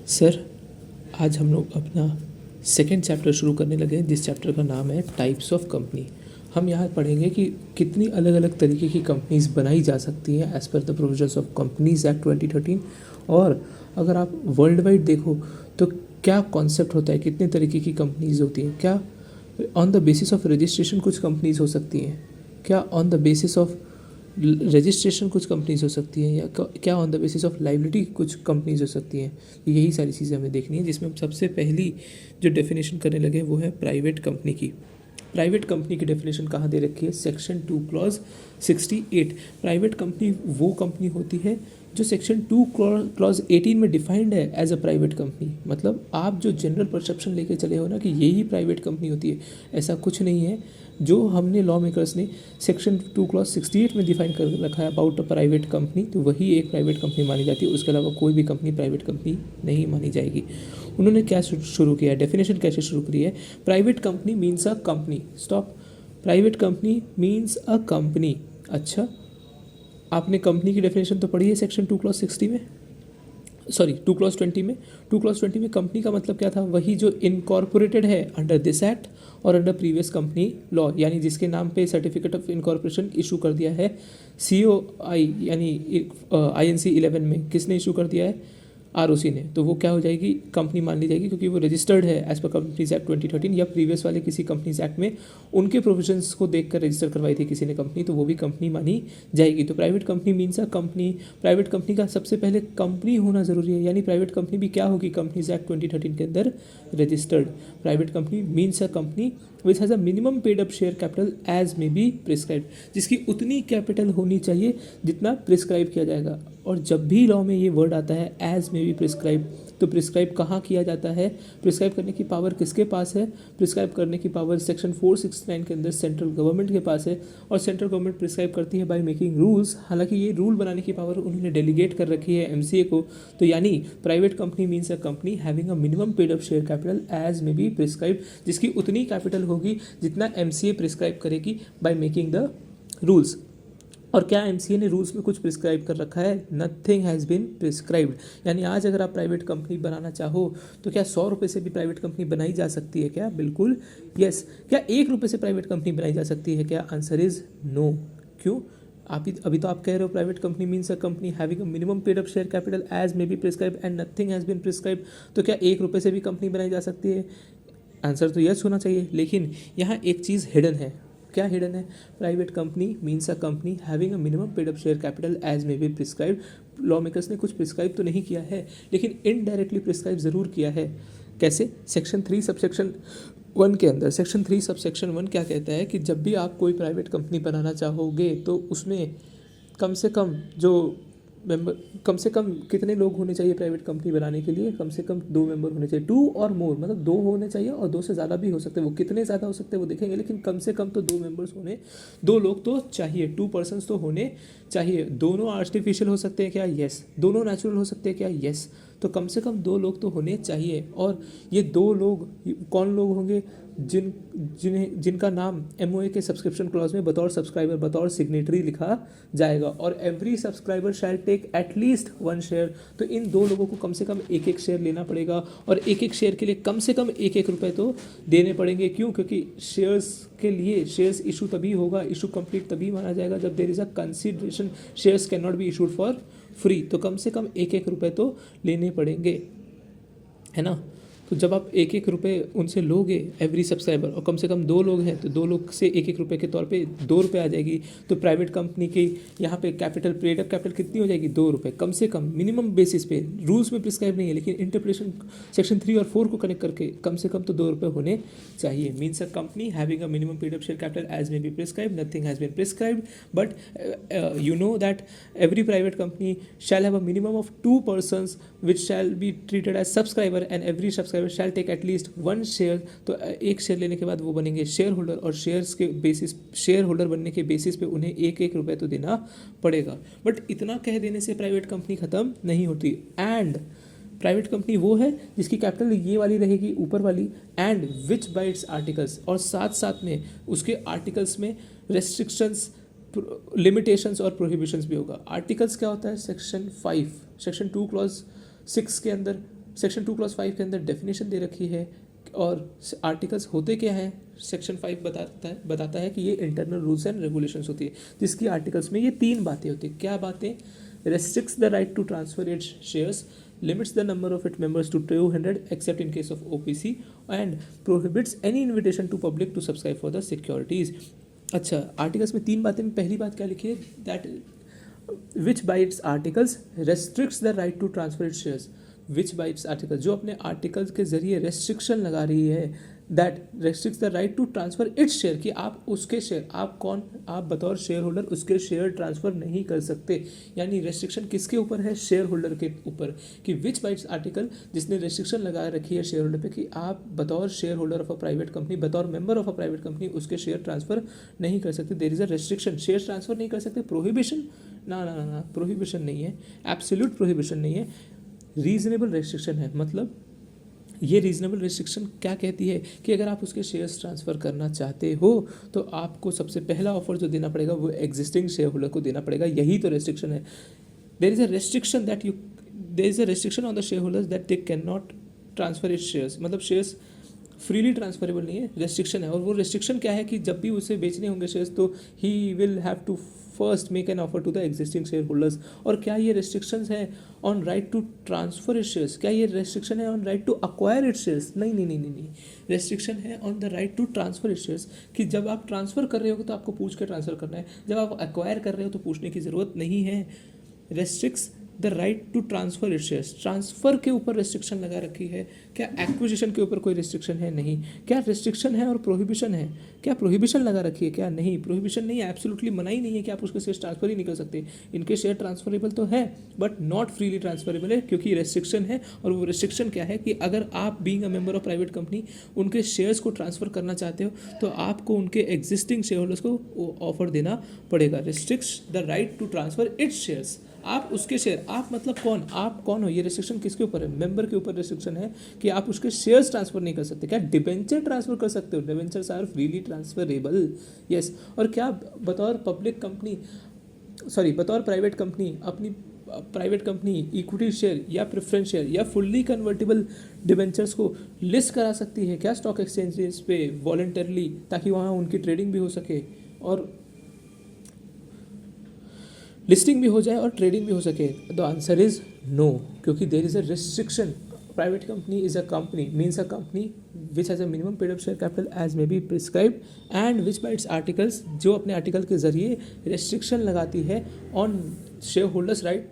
Sir, आज हम लोग अपना सेकेंड चैप्टर शुरू करने लगे हैं, जिस चैप्टर का नाम है टाइप्स ऑफ कंपनी। हम यहाँ पढ़ेंगे कि कितनी अलग अलग तरीके की कंपनीज बनाई जा सकती हैं as per the provisions of companies act 2013। और अगर आप वर्ल्ड वाइड देखो तो क्या कॉन्सेप्ट होता है, कितने तरीके की कंपनीज होती हैं, क्या on the basis of registration कुछ कंपनीज हो सकती हैं, क्या on the basis of registration कुछ कंपनीज हो सकती हैं, या क्या on the basis of liability कुछ कंपनीज हो सकती हैं। यही सारी चीज़ें हमें देखनी है, जिसमें हम सबसे पहली जो डेफिनेशन करने लगे वो है प्राइवेट कंपनी की। प्राइवेट कंपनी की डेफिनेशन कहाँ दे रखी है? Section 2 clause 68। प्राइवेट कंपनी वो कंपनी होती है जो सेक्शन 2 क्लॉज 18 में डिफाइंड है एज अ प्राइवेट कंपनी। मतलब आप जो जनरल परसेप्शन लेके चले हो ना कि यही प्राइवेट कंपनी होती है, ऐसा कुछ नहीं है। जो हमने लॉ मेकर्स ने सेक्शन 2 क्लॉज 68 में डिफाइन कर रखा है अबाउट अ प्राइवेट कंपनी, तो वही एक प्राइवेट कंपनी मानी जाती है। उसके अलावा कोई भी कंपनी प्राइवेट कंपनी नहीं मानी जाएगी। उन्होंने क्या शुरू किया है, डेफिनेशन कैसे शुरू करी है? Private company means a company. Stop. Private company means a company. अच्छा, आपने कंपनी की डेफिनेशन तो पढ़ी है सेक्शन 2 क्लॉज 60 में, सॉरी 2 क्लॉज 20 में। 2 क्लॉज 20 में कंपनी का मतलब क्या था? वही जो इनकॉर्पोरेटेड है अंडर दिस एक्ट और अंडर प्रीवियस कंपनी लॉ, यानी जिसके नाम पे सर्टिफिकेट ऑफ इनकॉर्पोरेशन इशू कर दिया है COI यानी INC 11 में। किसने इशू कर दिया है? ROC ने। तो वो क्या हो जाएगी? कंपनी मान ली जाएगी, क्योंकि वो रजिस्टर्ड है एज पर कंपनीज एक्ट 2013 या प्रीवियस वाले किसी कंपनीज एक्ट में उनके प्रोविजंस को देखकर रजिस्टर करवाई थी किसी ने कंपनी, तो वो भी कंपनी मानी जाएगी। तो private company means a company. Private company का सबसे पहले कंपनी होना ज़रूरी है, यानी प्राइवेट कंपनी भी क्या होगी? कंपनीज एक्ट 2013 के अंदर registered. Private company means a company which has a minimum paid up share capital as may be prescribe, जिसकी उतनी कैपिटल होनी चाहिए जितना प्रिस्क्राइब किया जाएगा। और जब भी लॉ में ये वर्ड आता है एज मे बी प्रिस्क्राइब, तो प्रिस्क्राइब कहाँ किया जाता है? प्रिस्क्राइब करने की पावर किसके पास है? प्रिस्क्राइब करने की पावर सेक्शन 469 के अंदर सेंट्रल गवर्नमेंट के पास है, और सेंट्रल गवर्नमेंट प्रिस्क्राइब करती है बाय मेकिंग रूल्स। हालांकि ये रूल बनाने की पावर उन्होंने डेलीगेट कर रखी है MCA को। तो यानी private company means a company having a minimum paid up share capital as may be prescribe, जिसकी उतनी कैपिटल होगी जितना MCA प्रिस्क्राइब करेगी बाय मेकिंग द रूल्स। और क्या MCA ने रूल्स में कुछ प्रिस्क्राइब कर रखा है? Nothing has been prescribed. यानी आज अगर आप प्राइवेट कंपनी बनाना चाहो तो क्या 100 रुपये से भी प्राइवेट कंपनी बनाई जा सकती है क्या? बिल्कुल यस। क्या 1 रुपये से प्राइवेट कंपनी बनाई जा सकती है क्या? Answer is no. क्यों? अभी तो आप कह रहे हो private company means a company having a minimum paid up share capital as may be prescribe and nothing has been prescribe. तो क्या 1 रुपये से भी कंपनी बनाई जा सकती है? आंसर तो यस होना चाहिए। लेकिन यहाँ एक चीज़ हिडन है। क्या हिडन है? Private company means a company having a minimum paid up share capital as may be prescribe. Law makers ने कुछ प्रिस्क्राइब तो नहीं किया है, लेकिन इनडायरेक्टली प्रिस्क्राइब ज़रूर किया है। कैसे? सेक्शन 3 सबसेक्शन 1 के अंदर। सेक्शन 3 सबसेक्शन 1 क्या कहता है कि जब भी आप कोई प्राइवेट कंपनी बनाना चाहोगे तो उसमें कम से कम जो मेंबर, कम से कम कितने लोग होने चाहिए प्राइवेट कंपनी बनाने के लिए? कम से कम 2 मेंबर होने चाहिए। 2 और मोर, मतलब 2 होने चाहिए और 2 से ज़्यादा भी हो सकते हैं। वो कितने ज़्यादा हो सकते हैं वो देखेंगे, लेकिन कम से कम तो 2 मेंबर्स होने, 2 लोग तो चाहिए, 2 पर्सन्स तो होने चाहिए। दोनों आर्टिफिशियल हो सकते हैं क्या? यस। दोनों नेचुरल हो सकते हैं क्या? यस। तो कम से कम 2 लोग तो होने चाहिए। और ये 2 लोग कौन लोग होंगे? जिनका नाम MOA के सब्सक्रिप्शन क्लॉज में बतौर सब्सक्राइबर, बतौर सिग्नेटरी लिखा जाएगा। और every subscriber shall take at least 1 share. तो इन 2 लोगों को कम से कम 1-1 शेयर लेना पड़ेगा, और 1-1 शेयर के लिए कम से कम 1-1 रुपये तो देने पड़ेंगे। क्यों? क्योंकि शेयर्स के लिए शेयर्स इशू तभी होगा, इशू कंप्लीट तभी माना जाएगा जब there is a consideration. Shares can not be issued for free. तो कम से कम 1-1 रुपये तो लेने पड़ेंगे, है ना? तो जब आप 1-1 रुपये उनसे लोगे एवरी सब्सक्राइबर, और कम से कम 2 लोग हैं, तो 2 लोग से 1-1 रुपये के तौर पे 2 रुपये आ जाएगी। तो प्राइवेट कंपनी की यहाँ पे कैपिटल, पेड अप कैपिटल कितनी हो जाएगी? 2 रुपये कम से कम, मिनिमम बेसिस पे। रूल्स में प्रिस्क्राइब नहीं है, लेकिन इंटरप्रिटेशन सेक्शन 3 और 4 को कनेक्ट करके कम से कम तो 2 रुपये होने चाहिए। Means a company having a minimum paid up share capital as may be prescribe, nothing has been prescribed, but you know that every private company shall have a minimum of 2 persons which shall be treated as subscriber, and every subscriber shall take at least 1 share। तो एक share लेने के बाद वो बनेंगे share holder, और shares के basis, share holder बनने के बेसिस पे उन्हें 1-1 रुपये तो देना पड़ेगा। बट इतना कह देने से प्राइवेट कंपनी ख़त्म नहीं होती। एंड प्राइवेट कंपनी वो है जिसकी कैपिटल ये वाली रहेगी, ऊपर वाली, and which by its articles, और साथ साथ में उसके आर्टिकल्स में रेस्ट्रिक्शंस, लिमिटेशंस और प्रोहिबिशंस भी होगा। आर्टिकल्स क्या होता है? सेक्शन 5, सेक्शन 2 क्लॉज 6 के अंदर सेक्शन 2 क्लॉज 5 के अंदर डेफिनेशन दे रखी है और आर्टिकल्स होते क्या हैं, सेक्शन 5 बताता है कि ये इंटरनल रूल्स एंड रेगुलेशंस होती है, जिसकी आर्टिकल्स में ये 3 बातें होती है। क्या बातें? restricts the right to transfer its shares, limits the number of its members to 200 except in case of OPC, and prohibits any invitation to public to subscribe for the securities। अच्छा, articles में 3 बातें में पहली बात क्या लिखी है? That which by its articles restricts the right to transfer its shares. Which by its article, जो अपने आर्टिकल्स के जरिए रेस्ट्रिक्शन लगा रही है, दैट रेस्ट्रिक्ट्स द राइट टू ट्रांसफर इट्स शेयर, कि आप उसके शेयर, आप बतौर शेयर होल्डर उसके शेयर ट्रांसफर नहीं कर सकते। यानी रेस्ट्रिक्शन किसके ऊपर है? शेयर होल्डर के ऊपर। कि विच बाई इट्स आर्टिकल, जिसने रेस्ट्रिक्शन लगा रखी है शेयर होल्डर पे कि आप बतौर share holder of a private company, बतौर member of a private company उसके शेयर ट्रांसफर नहीं कर सकते। There is a restriction, share transfer नहीं कर सकते। प्रोहिबिशन ना, प्रोहिबिशन नहीं है, एब्सोल्यूट प्रोहिबिशन नहीं है, रीजनेबल रेस्ट्रिक्शन है। मतलब ये रीजनेबल रेस्ट्रिक्शन क्या कहती है कि अगर आप उसके शेयर्स ट्रांसफ़र करना चाहते हो तो आपको सबसे पहला ऑफर जो देना पड़ेगा वो एग्जिस्टिंग शेयर होल्डर को देना पड़ेगा। यही तो रेस्ट्रिक्शन है। There is a restriction that you, there is a restriction on the share holders that they can not transfer its shares. मतलब शेयर्स फ्रीली ट्रांसफरेबल नहीं है, रेस्ट्रिक्शन है। और वो रेस्ट्रिक्शन क्या है कि जब भी उसे बेचने होंगे शेयर्स तो ही will have to first make an offer to the existing share holders. और क्या ये रेस्ट्रिक्शंस है on right to transfer it shares? क्या ये रेस्ट्रिक्शन है on right to acquire it shares? नहीं। रेस्ट्रिक्शन है on the right to transfer it shares, कि जब आप ट्रांसफर कर रहे हो तो आपको पूछ के ट्रांसफर करना है, जब आप अक्वायर कर रहे हो तो पूछने की ज़रूरत नहीं है। Restricts the right to transfer its shares, transfer के ऊपर रेस्ट्रिक्शन लगा रखी है। क्या एक्विजिशन के ऊपर कोई रेस्ट्रिक्शन है? नहीं। क्या रेस्ट्रिक्शन है और प्रोहिबिशन है? क्या प्रोहिबिशन लगा रखी है? क्या नहीं, प्रोहिबिशन नहीं है, एब्सोल्युटली मना ही नहीं है कि आप उसके शेयर ट्रांसफर ही नहीं कर सकते। इनके शेयर ट्रांसफरेबल तो है बट नॉट फ्रीली ट्रांसफरेबल है, क्योंकि रेस्ट्रिक्शन है। और वो रेस्ट्रिक्शन क्या है कि अगर आप being a member of private company उनके शेयर्स को ट्रांसफ़र करना चाहते हो तो आपको उनके एग्जिस्टिंग शेयर होल्डर्स को ऑफर देना पड़ेगा। Restricts the right to transfer its shares, आप उसके शेयर, आप मतलब कौन, आप कौन हो? ये रेस्ट्रिक्शन किसके ऊपर है? मेंबर के ऊपर रेस्ट्रिक्शन है कि आप उसके शेयर्स ट्रांसफर नहीं कर सकते। क्या डिबेंचर ट्रांसफर कर सकते हो? Debentures are freely transferable, yes. और क्या बतौर पब्लिक कंपनी, सॉरी बतौर प्राइवेट कंपनी अपनी प्राइवेट कंपनी इक्विटी शेयर या प्रेफरेंस शेयर या फुल्ली कन्वर्टेबल डिबेंचर्स को लिस्ट करा सकती है क्या स्टॉक एक्सचेंजेस पे वॉलंटरली, ताकि वहाँ उनकी ट्रेडिंग भी हो सके और लिस्टिंग भी हो जाए और ट्रेडिंग भी हो सके? द आंसर इज नो, क्योंकि there is a restriction. Private company is a company, means a company which has a minimum paid up share capital as may be prescribed and which by its articles, जो अपने article के जरिए restriction लगाती है on share holders right,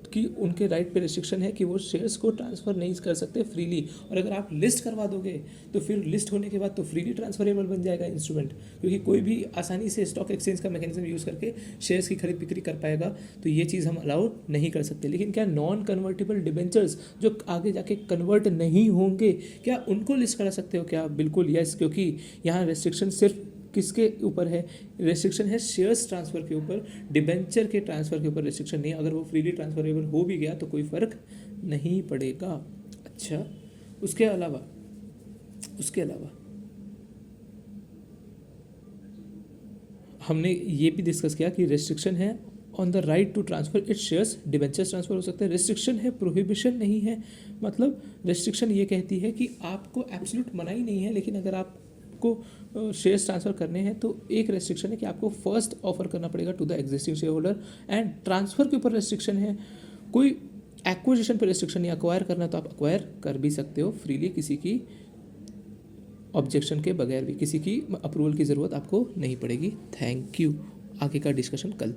कि उनके right पे restriction है कि वो शेयर्स को ट्रांसफ़र नहीं कर सकते फ्रीली। और अगर आप लिस्ट करवा दोगे तो फिर लिस्ट होने के बाद तो फ्रीली ट्रांसफरेबल बन जाएगा इंस्ट्रूमेंट, क्योंकि कोई भी आसानी से स्टॉक एक्सचेंज का मैकेनिज्म यूज़ करके शेयर्स की खरीद बिक्री कर पाएगा। तो ये चीज़ हम अलाउ नहीं कर सकते। लेकिन क्या नॉन कन्वर्टेबल डिबेंचर्स जो आगे जाके कन्वर्ट नहीं होंगे, क्या उनको लिस्ट करा सकते हो? क्या बिल्कुल यस, क्योंकि यहाँ रेस्ट्रिक्शन सिर्फ किसके ऊपर है? रेस्ट्रिक्शन है शेयर्स ट्रांसफ़र के ऊपर, डिबेंचर के ट्रांसफ़र के ऊपर रेस्ट्रिक्शन नहीं है। अगर वो फ्रीली ट्रांसफरेबल हो भी गया तो कोई फ़र्क नहीं पड़ेगा। अच्छा, उसके अलावा हमने ये भी डिस्कस किया कि रेस्ट्रिक्शन है on the right to transfer its shares, debentures transfer हो सकते हैं। रेस्ट्रिक्शन है, प्रोहिबिशन नहीं है। मतलब रेस्ट्रिक्शन ये कहती है कि आपको एब्सोल्यूट मना ही नहीं है, लेकिन अगर आपको शेयर्स ट्रांसफ़र करने हैं तो एक रेस्ट्रिक्शन है कि आपको फर्स्ट ऑफर करना पड़ेगा to the existing share holder. And transfer के ऊपर रेस्ट्रिक्शन है, कोई एक्विजिशन पर रेस्ट्रिक्शन नहीं। अक्वायर करना तो आप अक्वायर कर भी सकते हो फ्रीली, किसी की ऑब्जेक्शन के बगैर भी, किसी की अप्रूवल की ज़रूरत आपको नहीं पड़ेगी। Thank you. आगे का डिस्कशन कल।